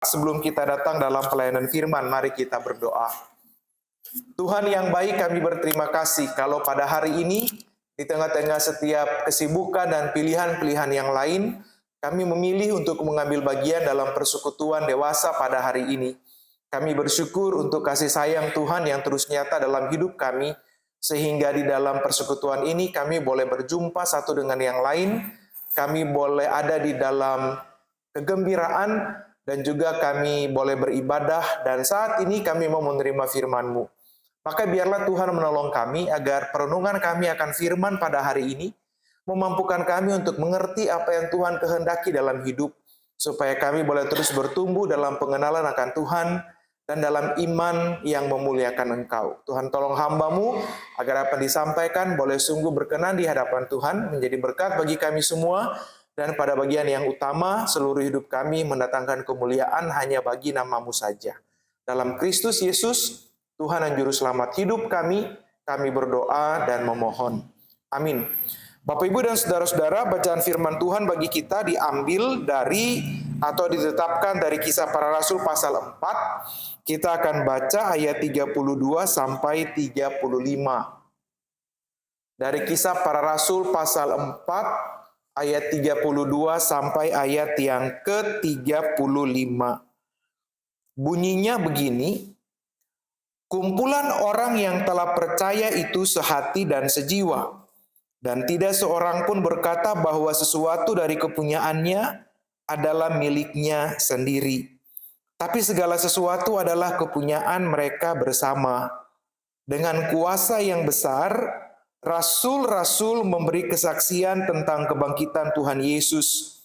Sebelum kita datang dalam pelayanan firman, mari kita berdoa. Tuhan yang baik, kami berterima kasih kalau pada hari ini, di tengah-tengah setiap kesibukan dan pilihan-pilihan yang lain, kami memilih untuk mengambil bagian dalam persekutuan dewasa pada hari ini. Kami bersyukur untuk kasih sayang Tuhan yang terus nyata dalam hidup kami, sehingga di dalam persekutuan ini kami boleh berjumpa satu dengan yang lain, kami boleh ada di dalam kegembiraan, dan juga kami boleh beribadah, dan saat ini kami mau menerima firman-Mu. Maka biarlah Tuhan menolong kami agar perenungan kami akan firman pada hari ini memampukan kami untuk mengerti apa yang Tuhan kehendaki dalam hidup, supaya kami boleh terus bertumbuh dalam pengenalan akan Tuhan dan dalam iman yang memuliakan Engkau. Tuhan tolong hamba-Mu agar apa yang disampaikan boleh sungguh berkenan di hadapan Tuhan, menjadi berkat bagi kami semua, dan pada bagian yang utama, seluruh hidup kami mendatangkan kemuliaan hanya bagi nama-Mu saja. Dalam Kristus Yesus, Tuhan dan Juru Selamat hidup kami berdoa dan memohon. Amin. Bapak, Ibu, dan saudara-saudara, bacaan firman Tuhan bagi kita diambil dari atau ditetapkan dari Kisah Para Rasul pasal 4. Kita akan baca ayat 32 sampai 35. Dari Kisah Para Rasul pasal 4 ayat 32 sampai ayat yang ke-35. Bunyinya begini, kumpulan orang yang telah percaya itu sehati dan sejiwa, dan tidak seorang pun berkata bahwa sesuatu dari kepunyaannya adalah miliknya sendiri. Tapi segala sesuatu adalah kepunyaan mereka bersama. Dengan kuasa yang besar, rasul-rasul memberi kesaksian tentang kebangkitan Tuhan Yesus,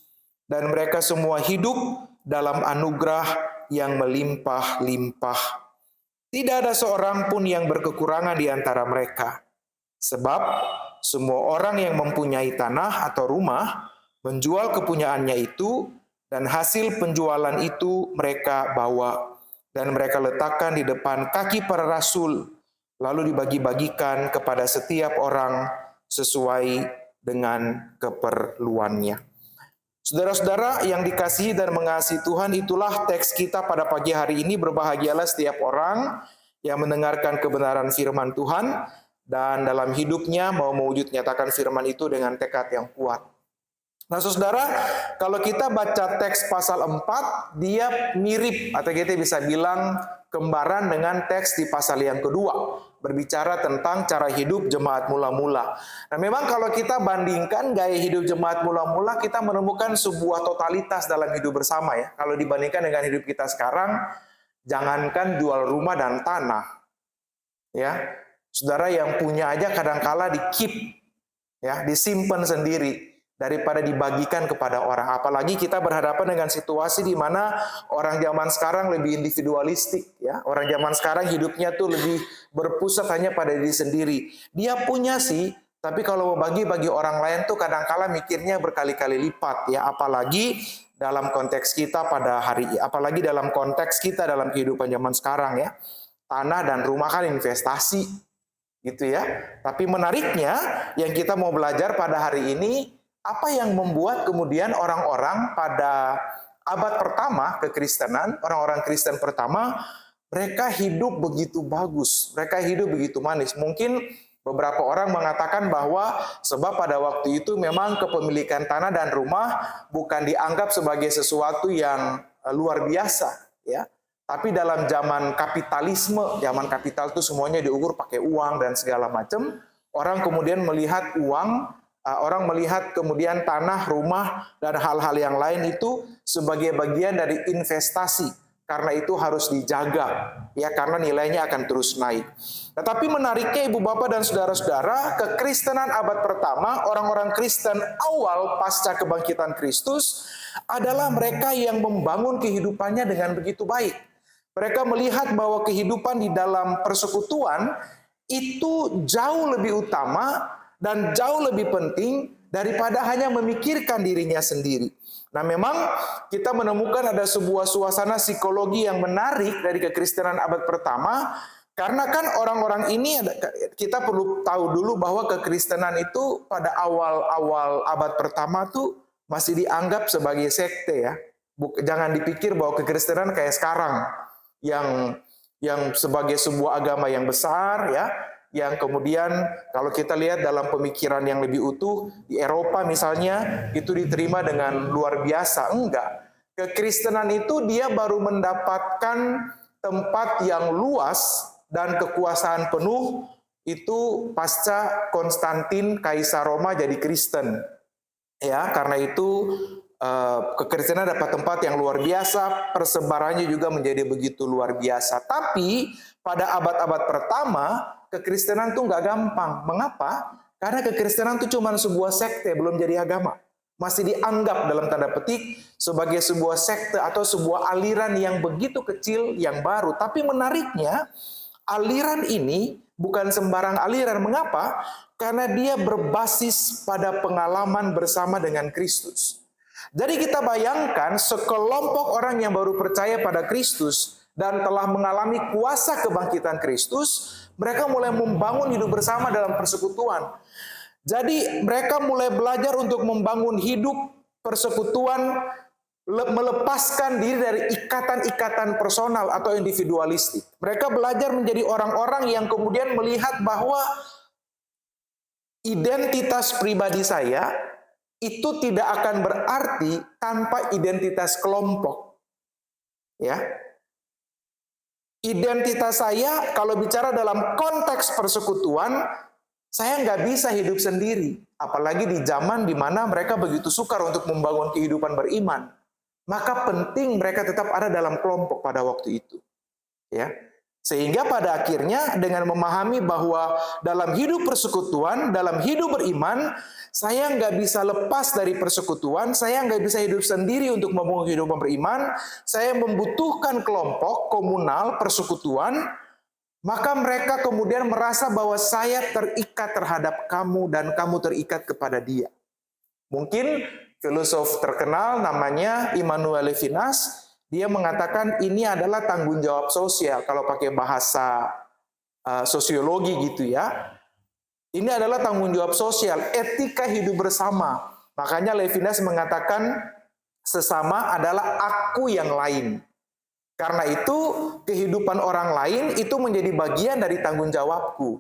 dan mereka semua hidup dalam anugerah yang melimpah-limpah. Tidak ada seorang pun yang berkekurangan di antara mereka, sebab semua orang yang mempunyai tanah atau rumah menjual kepunyaannya itu, dan hasil penjualan itu mereka bawa, dan mereka letakkan di depan kaki para rasul, lalu dibagi-bagikan kepada setiap orang sesuai dengan keperluannya. Saudara-saudara yang dikasihi dan mengasihi Tuhan, itulah teks kita pada pagi hari ini. Berbahagialah setiap orang yang mendengarkan kebenaran firman Tuhan dan dalam hidupnya mau mewujud nyatakan firman itu dengan tekad yang kuat. Nah, saudara, kalau kita baca teks pasal 4, dia mirip atau kita bisa bilang kembaran dengan teks di pasal yang kedua, berbicara tentang cara hidup jemaat mula-mula. Nah, memang kalau kita bandingkan gaya hidup jemaat mula-mula, kita menemukan sebuah totalitas dalam hidup bersama ya. Kalau dibandingkan dengan hidup kita sekarang, jangankan jual rumah dan tanah, ya, saudara, yang punya aja kadangkala di-keep, ya, disimpan sendiri daripada dibagikan kepada orang. Apalagi kita berhadapan dengan situasi di mana orang zaman sekarang lebih individualistik, ya. Orang zaman sekarang hidupnya tuh lebih berpusat hanya pada diri sendiri. Dia punya sih, tapi kalau mau bagi orang lain tuh kadangkala mikirnya berkali-kali lipat, ya. Apalagi dalam konteks kita pada hari ini, apalagi dalam konteks kita dalam kehidupan zaman sekarang, ya. Tanah dan rumah kan investasi, gitu ya. Tapi menariknya yang kita mau belajar pada hari ini, apa yang membuat kemudian orang-orang pada abad pertama kekristenan, orang-orang Kristen pertama, mereka hidup begitu bagus, mereka hidup begitu manis. Mungkin beberapa orang mengatakan bahwa sebab pada waktu itu memang kepemilikan tanah dan rumah bukan dianggap sebagai sesuatu yang luar biasa, ya. Tapi dalam zaman kapitalisme, zaman kapital itu semuanya diukur pakai uang dan segala macam, orang kemudian melihat uang, orang melihat kemudian tanah, rumah, dan hal-hal yang lain itu sebagai bagian dari investasi. Karena itu harus dijaga, ya, karena nilainya akan terus naik. Tetapi menariknya Ibu Bapak dan Saudara-saudara, kekristenan abad pertama, orang-orang Kristen awal pasca kebangkitan Kristus adalah mereka yang membangun kehidupannya dengan begitu baik. Mereka melihat bahwa kehidupan di dalam persekutuan itu jauh lebih utama dan jauh lebih penting daripada hanya memikirkan dirinya sendiri. Nah, memang kita menemukan ada sebuah suasana psikologi yang menarik dari kekristenan abad pertama, karena kan orang-orang ini, kita perlu tahu dulu bahwa kekristenan itu pada awal-awal abad pertama tuh masih dianggap sebagai sekte, ya. Jangan dipikir bahwa kekristenan kayak sekarang yang sebagai sebuah agama yang besar ya, yang kemudian kalau kita lihat dalam pemikiran yang lebih utuh di Eropa misalnya itu diterima dengan luar biasa. Enggak. Kekristenan itu dia baru mendapatkan tempat yang luas dan kekuasaan penuh itu pasca Konstantin Kaisar Roma jadi Kristen. Ya, karena itu kekristenan dapat tempat yang luar biasa, persebarannya juga menjadi begitu luar biasa. Tapi pada abad-abad pertama, kekristenan tuh nggak gampang. Mengapa? Karena kekristenan itu cuma sebuah sekte, belum jadi agama. Masih dianggap dalam tanda petik sebagai sebuah sekte atau sebuah aliran yang begitu kecil, yang baru. Tapi menariknya, aliran ini bukan sembarang aliran. Mengapa? Karena dia berbasis pada pengalaman bersama dengan Kristus. Jadi kita bayangkan sekelompok orang yang baru percaya pada Kristus dan telah mengalami kuasa kebangkitan Kristus, mereka mulai membangun hidup bersama dalam persekutuan. Jadi mereka mulai belajar untuk membangun hidup persekutuan, melepaskan diri dari ikatan-ikatan personal atau individualistik. Mereka belajar menjadi orang-orang yang kemudian melihat bahwa identitas pribadi saya itu tidak akan berarti tanpa identitas kelompok. Ya. Identitas saya kalau bicara dalam konteks persekutuan, saya nggak bisa hidup sendiri. Apalagi di zaman di mana mereka begitu sukar untuk membangun kehidupan beriman. Maka penting mereka tetap ada dalam kelompok pada waktu itu. Ya. Sehingga pada akhirnya dengan memahami bahwa dalam hidup persekutuan, dalam hidup beriman, saya nggak bisa lepas dari persekutuan, saya nggak bisa hidup sendiri untuk membangun kehidupan beriman, saya membutuhkan kelompok, komunal, persekutuan, maka mereka kemudian merasa bahwa saya terikat terhadap kamu dan kamu terikat kepada dia. Mungkin filosof terkenal namanya Immanuel Levinas, dia mengatakan ini adalah tanggung jawab sosial kalau pakai bahasa sosiologi gitu ya. Ini adalah tanggung jawab sosial, etika hidup bersama. Makanya Levinas mengatakan sesama adalah aku yang lain. Karena itu kehidupan orang lain itu menjadi bagian dari tanggung jawabku.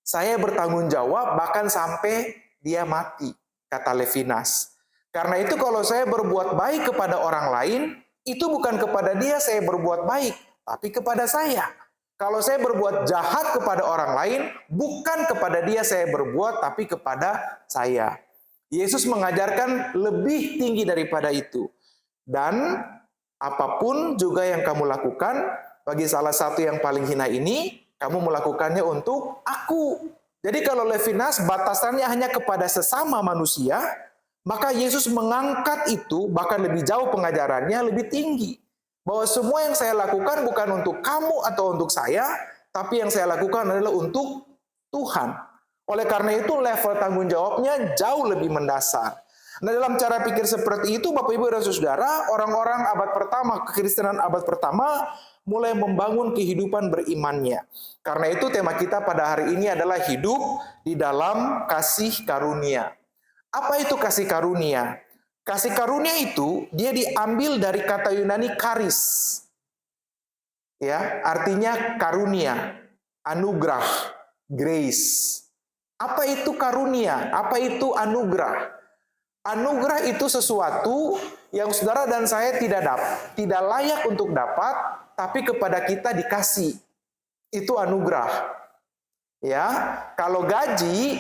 Saya bertanggung jawab bahkan sampai dia mati, kata Levinas. Karena itu kalau saya berbuat baik kepada orang lain, itu bukan kepada dia saya berbuat baik, tapi kepada saya. Kalau saya berbuat jahat kepada orang lain, bukan kepada dia saya berbuat, tapi kepada saya. Yesus mengajarkan lebih tinggi daripada itu. Dan apapun juga yang kamu lakukan, bagi salah satu yang paling hina ini, kamu melakukannya untuk aku. Jadi kalau Levinas batasannya hanya kepada sesama manusia, maka Yesus mengangkat itu, bahkan lebih jauh pengajarannya, lebih tinggi. Bahwa semua yang saya lakukan bukan untuk kamu atau untuk saya, tapi yang saya lakukan adalah untuk Tuhan. Oleh karena itu level tanggung jawabnya jauh lebih mendasar. Nah dalam cara pikir seperti itu Bapak Ibu dan Saudara, orang-orang abad pertama, kekristenan abad pertama mulai membangun kehidupan berimannya. Karena itu tema kita pada hari ini adalah hidup di dalam kasih karunia. Apa itu kasih karunia? Kasih karunia itu dia diambil dari kata Yunani karis. Ya, artinya karunia, anugerah, grace. Apa itu karunia? Apa itu anugerah? Anugerah itu sesuatu yang saudara dan saya tidak layak untuk dapat, tapi kepada kita dikasih. Itu anugerah. Ya, kalau gaji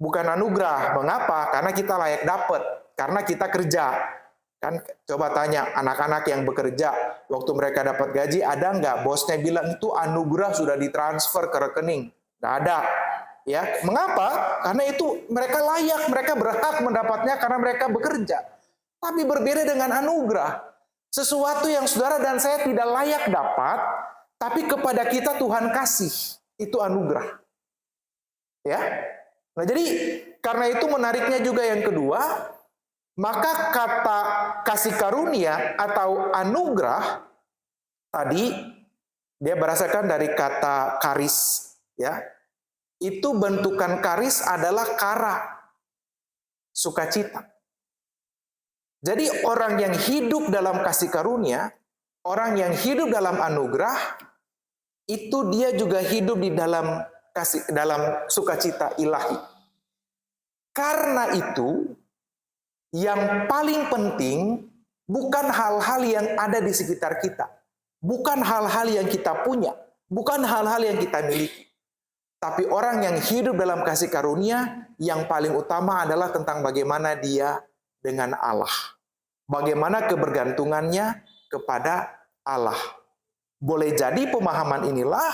bukan anugerah. Mengapa? Karena kita layak dapat. Karena kita kerja. Kan coba tanya anak-anak yang bekerja, waktu mereka dapat gaji, ada nggak bosnya bilang itu anugerah sudah ditransfer ke rekening? Nggak ada. Ya, mengapa? Karena itu mereka layak, mereka berhak mendapatnya karena mereka bekerja. Tapi berbeda dengan anugerah. Sesuatu yang saudara dan saya tidak layak dapat, tapi kepada kita Tuhan kasih. Itu anugerah. Ya. Nah, jadi karena itu menariknya juga yang kedua, maka kata kasih karunia atau anugerah tadi dia berasakan dari kata karis, ya. Itu bentukan karis adalah kara, sukacita. Jadi orang yang hidup dalam kasih karunia, orang yang hidup dalam anugerah, itu dia juga hidup di dalam sukacita ilahi. Karena itu, yang paling penting bukan hal-hal yang ada di sekitar kita, bukan hal-hal yang kita punya, bukan hal-hal yang kita miliki. Tapi orang yang hidup dalam kasih karunia, yang paling utama adalah tentang bagaimana dia dengan Allah. Bagaimana kebergantungannya kepada Allah. Boleh jadi pemahaman inilah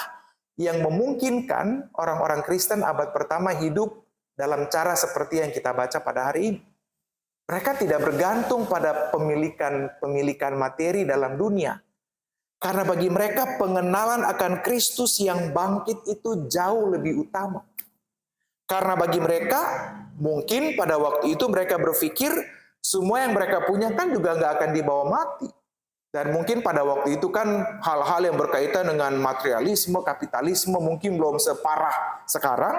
yang memungkinkan orang-orang Kristen abad pertama hidup dalam cara seperti yang kita baca pada hari ini. Mereka tidak bergantung pada pemilikan materi dalam dunia. Karena bagi mereka pengenalan akan Kristus yang bangkit itu jauh lebih utama. Karena bagi mereka mungkin pada waktu itu mereka berpikir semua yang mereka punya kan juga nggak akan dibawa mati. Dan mungkin pada waktu itu kan hal-hal yang berkaitan dengan materialisme, kapitalisme mungkin belum separah sekarang.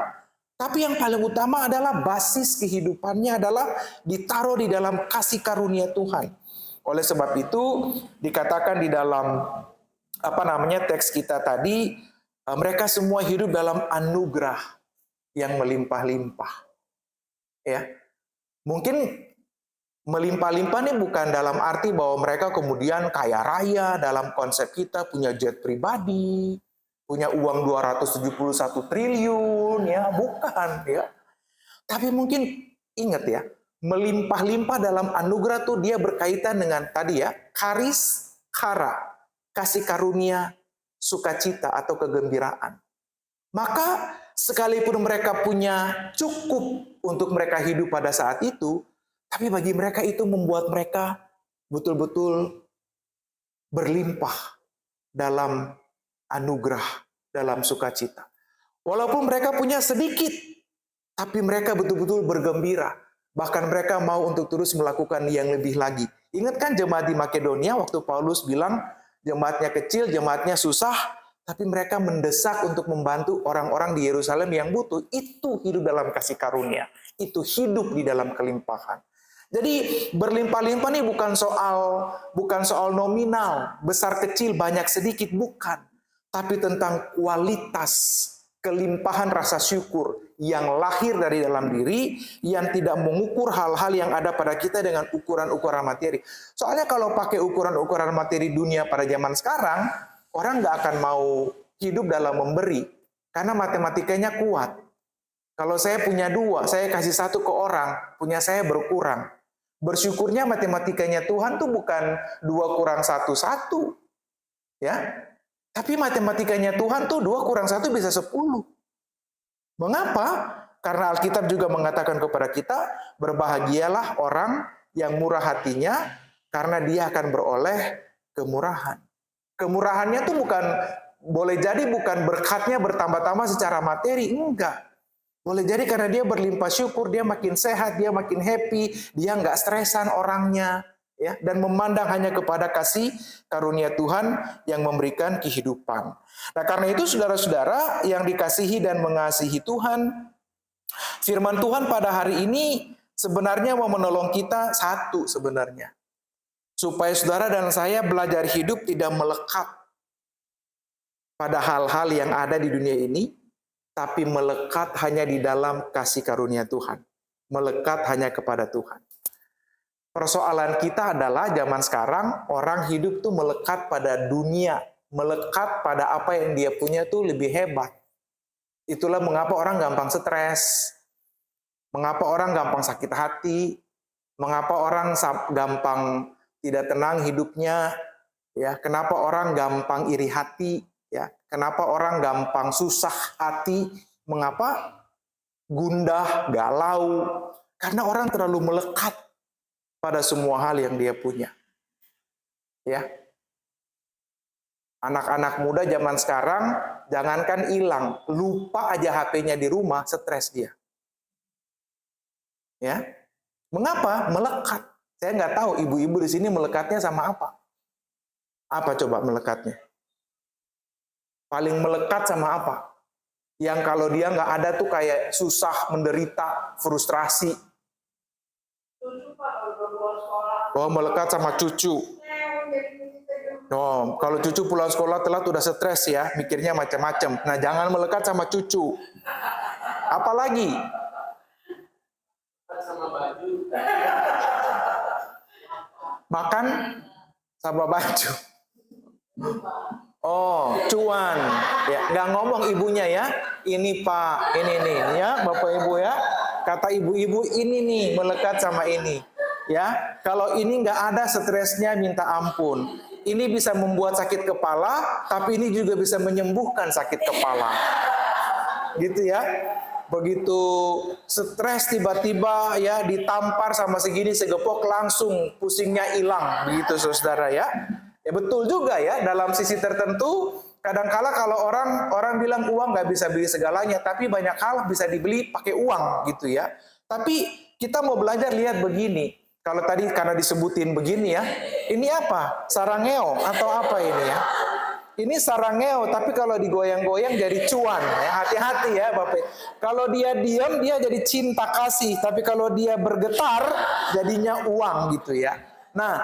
Tapi yang paling utama adalah basis kehidupannya adalah ditaruh di dalam kasih karunia Tuhan. Oleh sebab itu dikatakan di dalam teks kita tadi, mereka semua hidup dalam anugerah yang melimpah-limpah. Ya. Mungkin melimpah-limpah ini bukan dalam arti bahwa mereka kemudian kaya raya dalam konsep kita, punya jet pribadi, punya uang 271 triliun, ya, bukan, ya. Tapi mungkin ingat ya, melimpah-limpah dalam anugerah tuh dia berkaitan dengan tadi ya, kasih karunia, sukacita atau kegembiraan. Maka sekalipun mereka punya cukup untuk mereka hidup pada saat itu, tapi bagi mereka itu membuat mereka betul-betul berlimpah dalam anugerah, dalam sukacita. Walaupun mereka punya sedikit, tapi mereka betul-betul bergembira. Bahkan mereka mau untuk terus melakukan yang lebih lagi. Ingat kan jemaat di Makedonia waktu Paulus bilang, jemaatnya kecil, jemaatnya susah, tapi mereka mendesak untuk membantu orang-orang di Yerusalem yang butuh. Itu hidup dalam kasih karunia. Itu hidup di dalam kelimpahan. Jadi berlimpah-limpah ini bukan soal nominal, besar kecil, banyak sedikit, bukan. Tapi tentang kualitas kelimpahan rasa syukur yang lahir dari dalam diri, yang tidak mengukur hal-hal yang ada pada kita dengan ukuran-ukuran materi. Soalnya kalau pakai ukuran-ukuran materi dunia pada zaman sekarang, orang nggak akan mau hidup dalam memberi, karena matematikanya kuat. Kalau saya punya 2, saya kasih 1 ke orang, punya saya berkurang. Bersyukurnya matematikanya Tuhan tuh bukan 2 kurang 1, 1. Ya. Tapi matematikanya Tuhan tuh 2 kurang 1 bisa 10. Mengapa? Karena Alkitab juga mengatakan kepada kita, berbahagialah orang yang murah hatinya, karena dia akan beroleh kemurahan. Kemurahannya tuh boleh jadi bukan berkatnya bertambah-tambah secara materi, enggak. Boleh jadi karena dia berlimpah syukur, dia makin sehat, dia makin happy, dia nggak stresan orangnya, ya, dan memandang hanya kepada kasih karunia Tuhan yang memberikan kehidupan. Nah, karena itu saudara-saudara yang dikasihi dan mengasihi Tuhan, firman Tuhan pada hari ini sebenarnya mau menolong kita satu sebenarnya. Supaya saudara dan saya belajar hidup tidak melekat pada hal-hal yang ada di dunia ini, tapi melekat hanya di dalam kasih karunia Tuhan. Melekat hanya kepada Tuhan. Persoalan kita adalah zaman sekarang orang hidup tuh melekat pada dunia, melekat pada apa yang dia punya tuh lebih hebat. Itulah mengapa orang gampang stres, mengapa orang gampang sakit hati, mengapa orang gampang tidak tenang hidupnya, ya, kenapa orang gampang iri hati, ya, kenapa orang gampang susah hati, mengapa gundah, galau, karena orang terlalu melekat pada semua hal yang dia punya. Ya. Anak-anak muda zaman sekarang jangankan hilang, lupa aja HP-nya di rumah, stres dia. Ya. Mengapa? Melekat. Saya nggak tahu ibu-ibu di sini melekatnya sama apa. Apa coba melekatnya? Paling melekat sama apa? Yang kalau dia nggak ada tuh kayak susah, menderita, frustrasi. Oh, melekat sama cucu. Oh, kalau cucu pulang sekolah telat udah stres ya, mikirnya macam-macam. Nah, jangan melekat sama cucu. Apalagi? Makan sama baju. Oh, cuan. Ya, nggak ngomong ibunya ya. Ini Pak, ini nih ya, Bapak Ibu ya. Kata ibu-ibu ini nih melekat sama ini. Ya, kalau ini nggak ada stresnya minta ampun. Ini bisa membuat sakit kepala, tapi ini juga bisa menyembuhkan sakit kepala. Gitu ya. Begitu stres tiba-tiba ya ditampar sama segini segepok langsung pusingnya hilang, begitu saudara ya. Ya betul juga ya, dalam sisi tertentu kadangkala kalau orang bilang uang nggak bisa beli segalanya, tapi banyak hal bisa dibeli pakai uang gitu ya. Tapi kita mau belajar lihat begini. Kalau tadi karena disebutin begini ya, ini apa? Sarangeo atau apa ini ya? Ini sarangeo, tapi kalau digoyang-goyang jadi cuan. Ya, hati-hati ya Bapak. Kalau dia diam, dia jadi cinta kasih. Tapi kalau dia bergetar, jadinya uang gitu ya. Nah,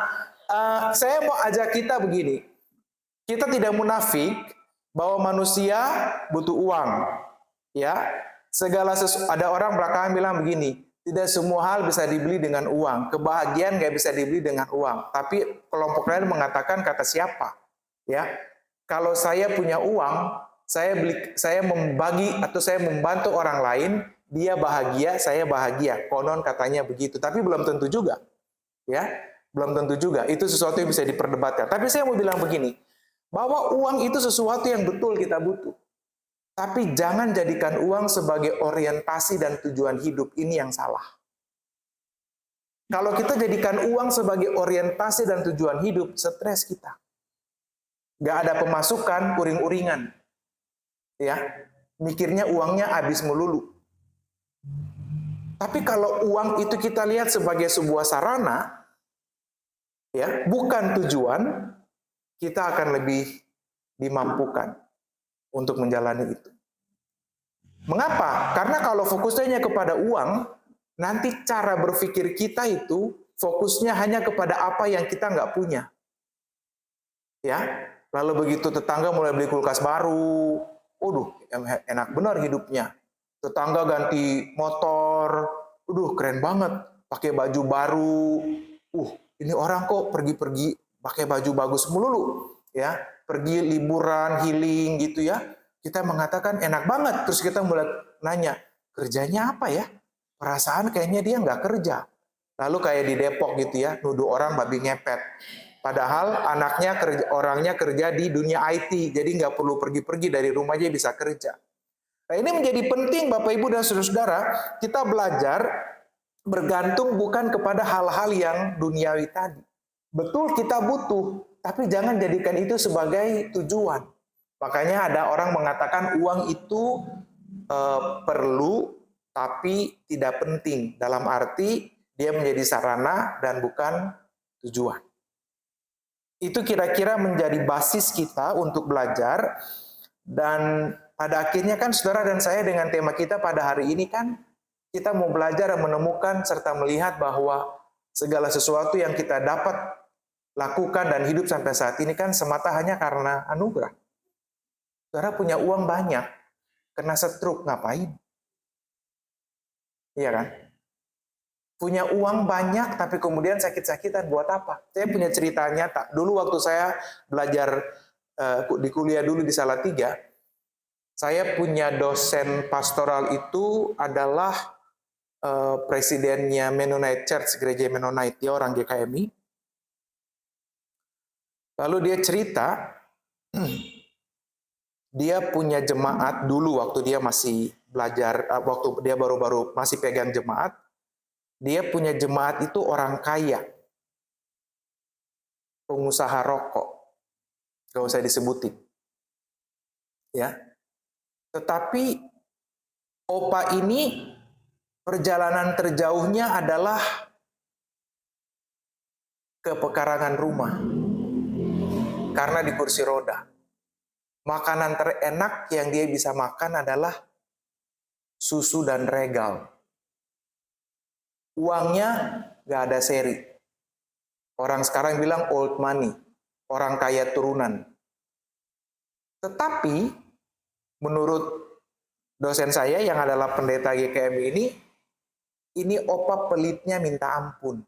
saya mau ajak kita begini. Kita tidak munafik bahwa manusia butuh uang. Ya, ada orang belakangan bilang begini, tidak semua hal bisa dibeli dengan uang. Kebahagiaan nggak bisa dibeli dengan uang. Tapi kelompok lain mengatakan kata siapa? Ya, kalau saya punya uang, saya membagi atau saya membantu orang lain, dia bahagia, saya bahagia. Konon katanya begitu, tapi belum tentu juga. Ya, belum tentu juga. Itu sesuatu yang bisa diperdebatkan. Tapi saya mau bilang begini, bahwa uang itu sesuatu yang betul kita butuh. Tapi jangan jadikan uang sebagai orientasi dan tujuan hidup. Ini yang salah. Kalau kita jadikan uang sebagai orientasi dan tujuan hidup, stres kita. Gak ada pemasukan, uring-uringan. Ya, mikirnya uangnya habis melulu. Tapi kalau uang itu kita lihat sebagai sebuah sarana, ya, bukan tujuan, kita akan lebih dimampukan untuk menjalani itu. Mengapa? Karena kalau fokusnya kepada uang, nanti cara berpikir kita itu fokusnya hanya kepada apa yang kita nggak punya. Ya, lalu begitu tetangga mulai beli kulkas baru, waduh, enak benar hidupnya. Tetangga ganti motor, waduh, keren banget, pakai baju baru. Ini orang kok pergi-pergi pakai baju bagus melulu, ya, pergi liburan, healing gitu ya. Kita mengatakan enak banget, terus kita mulai nanya, kerjanya apa ya? Perasaan kayaknya dia nggak kerja. Lalu kayak di Depok gitu ya, nuduh orang babi ngepet. Padahal orangnya kerja di dunia IT, jadi nggak perlu pergi-pergi dari rumahnya bisa kerja. Nah, ini menjadi penting Bapak Ibu dan saudara-saudara, kita belajar bergantung bukan kepada hal-hal yang duniawi tadi. Betul kita butuh, tapi jangan jadikan itu sebagai tujuan. Makanya ada orang mengatakan uang itu perlu, tapi tidak penting. Dalam arti dia menjadi sarana dan bukan tujuan. Itu kira-kira menjadi basis kita untuk belajar. Dan pada akhirnya kan saudara dan saya dengan tema kita pada hari ini kan kita mau belajar dan menemukan serta melihat bahwa segala sesuatu yang kita dapat lakukan dan hidup sampai saat ini kan semata hanya karena anugerah. Saudara punya uang banyak, kena stroke ngapain? Iya kan? Punya uang banyak tapi kemudian sakit-sakitan buat apa? Saya punya cerita nyata. Dulu waktu saya belajar di kuliah dulu di Salatiga, saya punya dosen pastoral itu adalah presidennya Mennonite Church, gereja Mennonite, dia orang GKMI. Lalu dia cerita, dia punya jemaat dulu waktu dia masih belajar, waktu dia baru-baru masih pegang jemaat, dia punya jemaat itu orang kaya, pengusaha rokok, gak usah disebutin, ya. Tetapi opa ini perjalanan terjauhnya adalah ke pekarangan rumah, karena di kursi roda. Makanan terenak yang dia bisa makan adalah susu dan regal. Uangnya gak ada seri. Orang sekarang bilang old money, orang kaya turunan. Tetapi menurut dosen saya yang adalah pendeta GKM ini opa pelitnya minta ampun.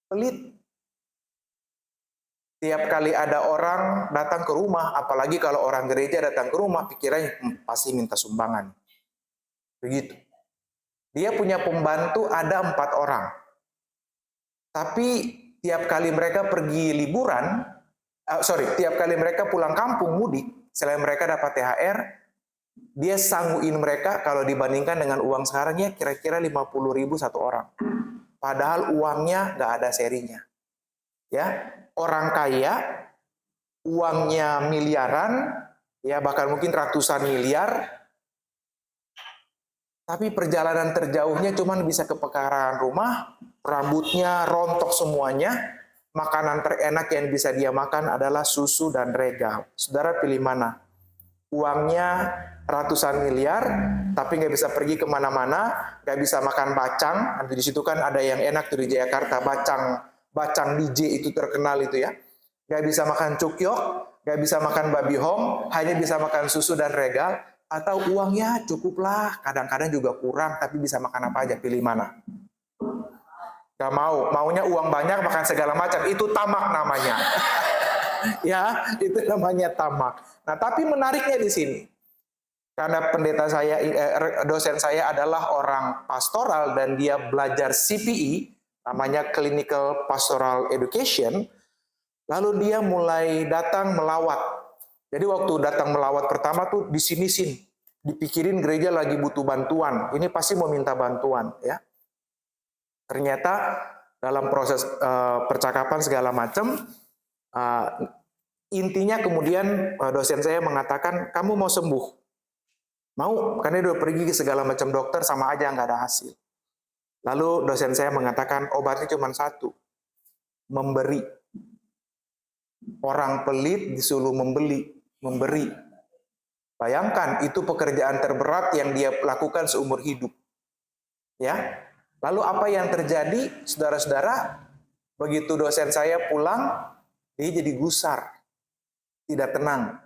Pelit. Tiap kali ada orang datang ke rumah, apalagi kalau orang gereja datang ke rumah, pikirannya pasti minta sumbangan. Begitu. Dia punya pembantu ada 4 orang. Tapi tiap kali mereka pergi liburan, tiap kali mereka pulang kampung mudik, selain mereka dapat THR, dia sangguin mereka kalau dibandingkan dengan uang sekarang ya kira-kira 50.000 satu orang. Padahal uangnya nggak ada serinya. Ya, orang kaya uangnya miliaran, ya bahkan mungkin ratusan miliar, tapi perjalanan terjauhnya cuma bisa ke pekarangan rumah, rambutnya rontok semuanya, makanan terenak yang bisa dia makan adalah susu dan regal. Saudara pilih mana? Uangnya ratusan miliar, tapi nggak bisa pergi kemana-mana, nggak bisa makan bacang. Nanti di situ kan ada yang enak tuh di Jakarta, bacang DJ itu terkenal itu ya. Nggak bisa makan cukyok, nggak bisa makan babi hong, hanya bisa makan susu dan regal. Atau uangnya cukuplah, kadang-kadang juga kurang, tapi bisa makan apa aja, pilih mana? Gak mau, maunya uang banyak, makan segala macam, itu tamak namanya. Ya, itu namanya tamak. Nah, tapi menariknya di sini, karena pendeta saya, dosen saya adalah orang pastoral dan dia belajar CPE, namanya Clinical Pastoral Education, lalu dia mulai datang melawat. Jadi waktu datang melawat pertama tuh di sini dipikirin gereja lagi butuh bantuan. Ini pasti mau minta bantuan ya. Ternyata dalam proses percakapan segala macam, intinya kemudian dosen saya mengatakan, kamu mau sembuh? Mau, karena dia udah pergi ke segala macam dokter sama aja nggak ada hasil. Lalu dosen saya mengatakan obatnya cuma satu, memberi. Orang pelit disuruh memberi. Bayangkan itu pekerjaan terberat yang dia lakukan seumur hidup. Ya. Lalu apa yang terjadi, saudara-saudara? Begitu dosen saya pulang, dia jadi gusar, tidak tenang.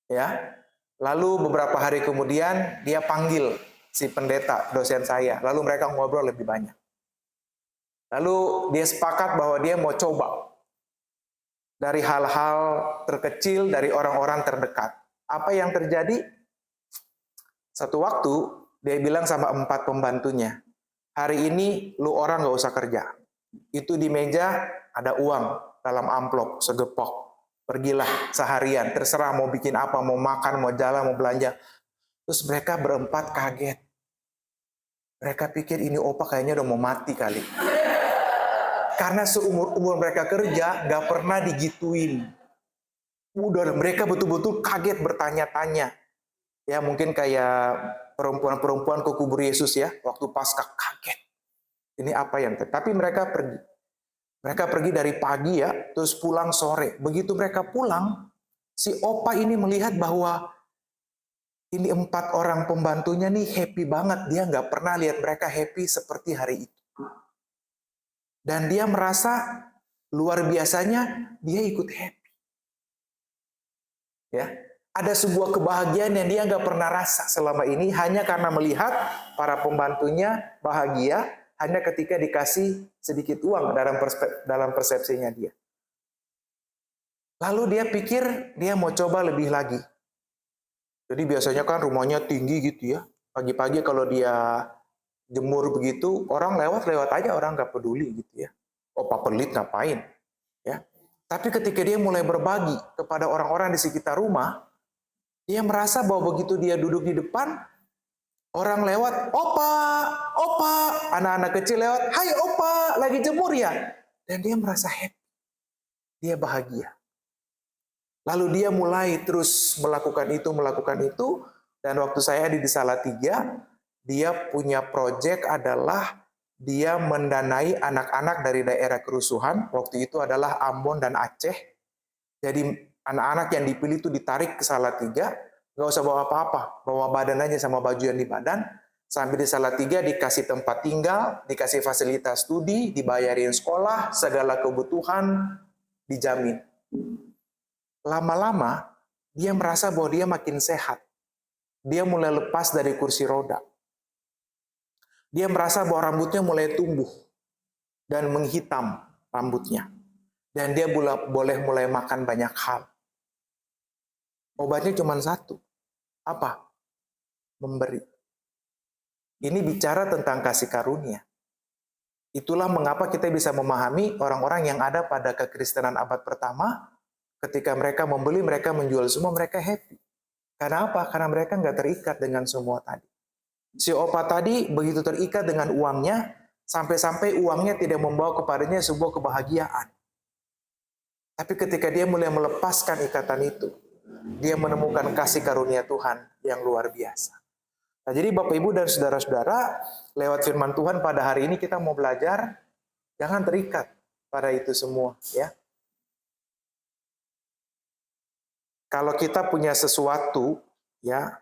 Ya. Lalu beberapa hari kemudian dia panggil si pendeta dosen saya, lalu mereka ngobrol lebih banyak. Lalu dia sepakat bahwa dia mau coba dari hal-hal terkecil dari orang-orang terdekat. Apa yang terjadi? Satu waktu dia bilang sama 4 pembantunya, hari ini lu orang gak usah kerja. Itu di meja ada uang dalam amplop segepok. Pergilah seharian, terserah mau bikin apa, mau makan, mau jalan, mau belanja. Terus mereka berempat kaget. Mereka pikir ini opa kayaknya udah mau mati kali. Karena seumur-umur mereka kerja, gak pernah digituin. Udah, mereka betul-betul kaget bertanya-tanya. Ya mungkin kayak perempuan-perempuan ke kubur Yesus ya, waktu Paskah kaget. Ini apa yang tapi mereka pergi. Mereka pergi dari pagi ya, terus pulang sore. Begitu mereka pulang, si opa ini melihat bahwa ini 4 orang pembantunya nih happy banget. Dia nggak pernah lihat mereka happy seperti hari itu. Dan dia merasa luar biasanya dia ikut happy. Ya, ada sebuah kebahagiaan yang dia nggak pernah rasa selama ini hanya karena melihat para pembantunya bahagia hanya ketika dikasih sedikit uang dalam persepsinya dia. Lalu dia pikir dia mau coba lebih lagi. Jadi biasanya kan rumahnya tinggi gitu ya. Pagi-pagi kalau dia jemur begitu, orang lewat aja, orang nggak peduli gitu ya. Opa pelit ngapain? Ya. Tapi ketika dia mulai berbagi kepada orang-orang di sekitar rumah, dia merasa bahwa begitu dia duduk di depan, orang lewat, opa, anak-anak kecil lewat, hai opa, lagi jemur ya? Dan dia merasa happy, dia bahagia. Lalu dia mulai terus melakukan itu, dan waktu saya di Salatiga, dia punya proyek adalah dia mendanai anak-anak dari daerah kerusuhan, waktu itu adalah Ambon dan Aceh. Jadi anak-anak yang dipilih itu ditarik ke Salatiga, nggak usah bawa apa-apa, bawa badan aja sama baju yang di badan, Sampai di Salatiga dikasih tempat tinggal, dikasih fasilitas studi, dibayarin sekolah, segala kebutuhan dijamin. Lama-lama dia merasa bahwa dia makin sehat. Dia mulai lepas dari kursi roda. Dia merasa bahwa rambutnya mulai tumbuh dan menghitam rambutnya. Dan dia boleh mulai makan banyak hal. Obatnya cuma satu. Apa? Memberi. Ini bicara tentang kasih karunia. Itulah mengapa kita bisa memahami orang-orang yang ada pada kekristenan abad pertama, ketika mereka membeli, mereka menjual semua, mereka happy. Karena apa? Karena mereka nggak terikat dengan semua tadi. Si opa tadi begitu terikat dengan uangnya, sampai-sampai uangnya tidak membawa kepadanya sebuah kebahagiaan. Tapi ketika dia mulai melepaskan ikatan itu, dia menemukan kasih karunia Tuhan yang luar biasa. Nah, jadi Bapak Ibu dan saudara-saudara, lewat firman Tuhan pada hari ini kita mau belajar, jangan terikat pada itu semua, ya. Kalau kita punya sesuatu, ya,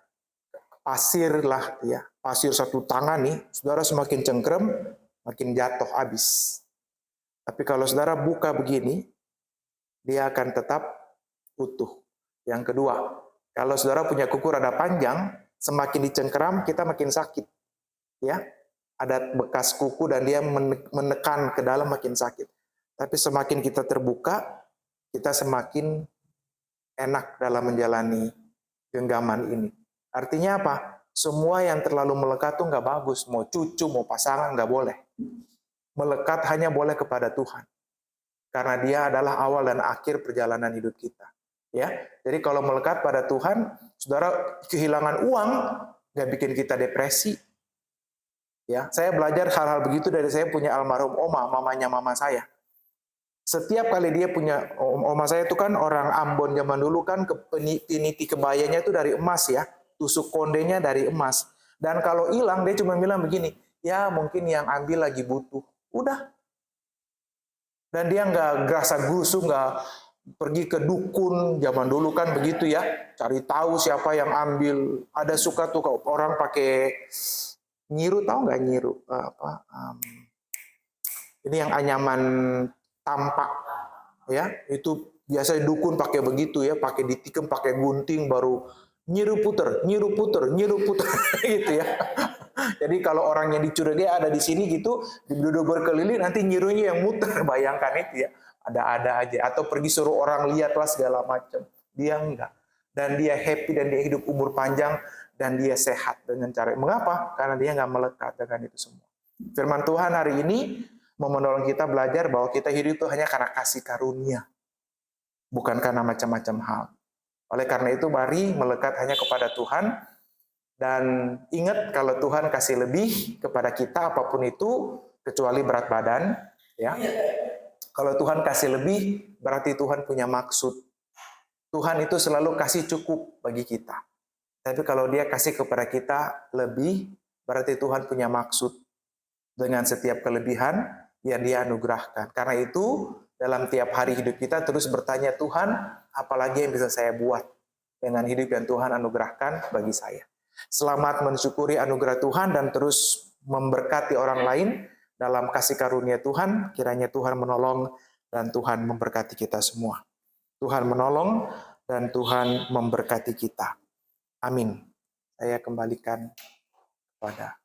pasir lah, ya, pasir satu tangan nih, saudara semakin cengkrem, makin jatuh habis. Tapi kalau saudara buka begini, dia akan tetap utuh. Yang kedua, kalau saudara punya kuku rada panjang, semakin dicengkeram kita makin sakit, ya. Ada bekas kuku dan dia menekan ke dalam makin sakit. Tapi semakin kita terbuka, kita semakin enak dalam menjalani genggaman ini. Artinya apa? Semua yang terlalu melekat tuh nggak bagus. Mau cucu, mau pasangan nggak boleh. Melekat hanya boleh kepada Tuhan. Karena dia adalah awal dan akhir perjalanan hidup kita. Ya, jadi kalau melekat pada Tuhan, saudara kehilangan uang, nggak bikin kita depresi. Ya, saya belajar hal-hal begitu dari saya punya almarhum oma, mamanya mama saya. Setiap kali dia punya, oma saya itu kan orang Ambon zaman dulu kan, peniti kebayanya itu dari emas ya, tusuk kondenya dari emas. Dan kalau hilang dia cuma bilang begini, ya mungkin yang ambil lagi butuh. Udah. Dan dia nggak gerasa gerusu, nggak pergi ke dukun, zaman dulu kan begitu ya, cari tahu siapa yang ambil. Ada suka tuh orang pakai nyiru, tahu nggak nyiru? Ini yang anyaman tampak, ya, itu biasa dukun pakai begitu ya, pakai ditikam, pakai gunting, baru nyiru puter, gitu ya. Jadi kalau orang yang dicurigai ada di sini gitu, duduk berkeliling, nanti nyirunya yang muter, bayangkan itu ya. Ada-ada aja, atau pergi suruh orang lihat lah segala macam. Dia enggak. Dan dia happy dan dia hidup umur panjang dan dia sehat dengan cara. Mengapa? Karena dia enggak melekat dengan itu semua. Firman Tuhan hari ini mau menolong kita belajar bahwa kita hidup itu hanya karena kasih karunia, bukan karena macam-macam hal. Oleh karena itu mari melekat hanya kepada Tuhan. Dan ingat kalau Tuhan kasih lebih kepada kita apapun itu, kecuali berat badan, ya. Kalau Tuhan kasih lebih, berarti Tuhan punya maksud. Tuhan itu selalu kasih cukup bagi kita. Tapi kalau dia kasih kepada kita lebih, berarti Tuhan punya maksud dengan setiap kelebihan yang dia anugerahkan. Karena itu, dalam tiap hari hidup kita terus bertanya, Tuhan, apalagi yang bisa saya buat dengan hidup yang Tuhan anugerahkan bagi saya. Selamat mensyukuri anugerah Tuhan dan terus memberkati orang lain dalam kasih karunia Tuhan. Kiranya Tuhan menolong dan Tuhan memberkati kita semua. Tuhan menolong dan Tuhan memberkati kita. Amin. Saya kembalikan kepada